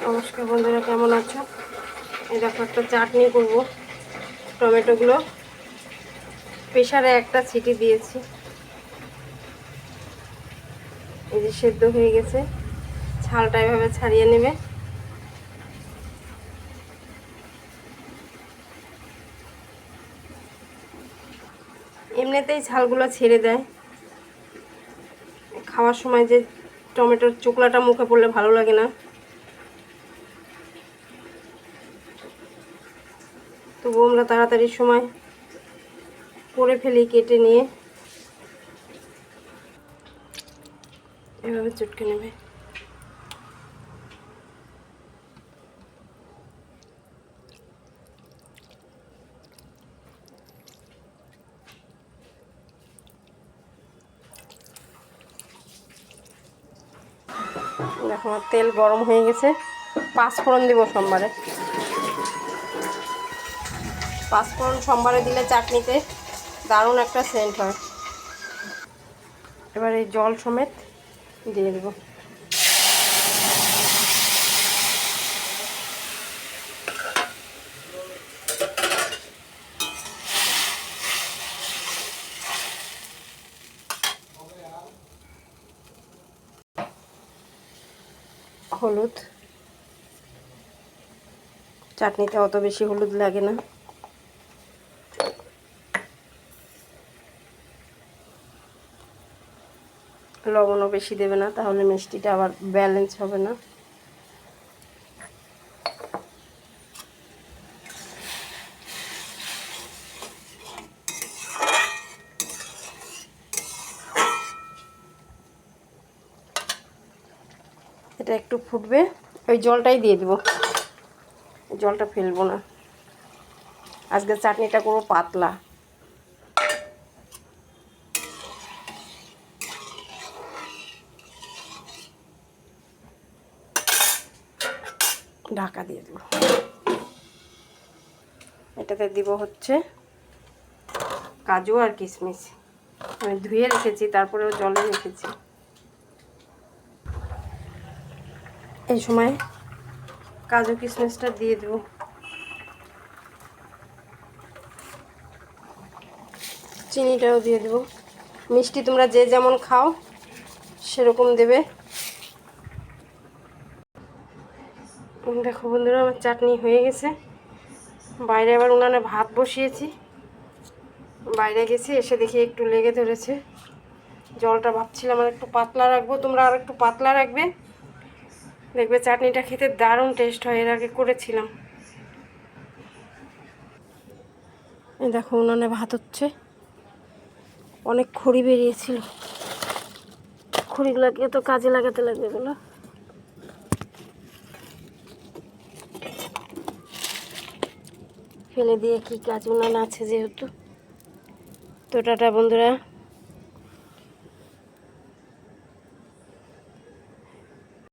নমস্কার বন্ধুরা, কেমন আছো? এই দেখো একটা চাটনি করব। টমেটোগুলো প্রেসারে একটা সিটি দিয়েছি, এই যে সেদ্ধ হয়ে গেছে। ছালটা এভাবে ছাড়িয়ে নেবে। এমনিতেই ছালগুলো ছেড়ে দেয়, খাওয়ার সময় যে টমেটোর চোকলাটা মুখে পড়লে ভালো লাগে না। তবু আমরা তাড়াতাড়ি সময় করে ফেলি, কেটে নিয়ে এভাবে চটকে নেবে। দেখো আমার তেল গরম হয়ে গেছে। 5 ফোড়ন দিব সোমবারে। 5 ফোড়ন সোমবারে দিলে চাটনিতে দারুণ একটা সেন্ট হয়। এবার এই জল সমেত দিয়ে দেব। হলুদ, চাটনিতে অত বেশি হলুদ লাগে না। লবণও বেশি দেবে না, তাহলে মিষ্টিটা আবার ব্যালেন্স হবে না। এটা একটু ফুটবে, ওই জলটাই দিয়ে দেবো, জলটা ফেলবো না। আজকে চাটনিটা করবো পাতলা। ঢাকা দিয়ে দেবো। এটাতে দিব হচ্ছে কাজু আর কিশমিশ। আমি ধুয়ে রেখেছি, তারপরেও জলে রেখেছি। এই সময় কাজু কিশমিশটা দিয়ে দেবো। চিনিটাও দিয়ে দেবো। মিষ্টি তোমরা যে যেমন খাও সেরকম দেবে। দেখো বন্ধুরা, আমার চাটনি হয়ে গেছে। বাইরে আবার উনানে ভাত বসিয়েছি। বাইরে গেছি, এসে দেখি একটু লেগে ধরেছে। জলটা ভাবছিলাম আর একটু পাতলা রাখবো, তোমরা আর একটু পাতলা রাখবে, দেখবে চাটনিটা খেতে দারুণ টেস্ট হয়। এর আগে করেছিলাম। এই দেখো উনানে ভাত হচ্ছে। অনেক খড়ি বেরিয়েছিল, খড়িগুলোকে তো কাজে লাগাতে লাগবে। এগুলো ফেলে দিয়ে কি কাজ, উনান আছে যেহেতু। তো টাটা বন্ধুরা।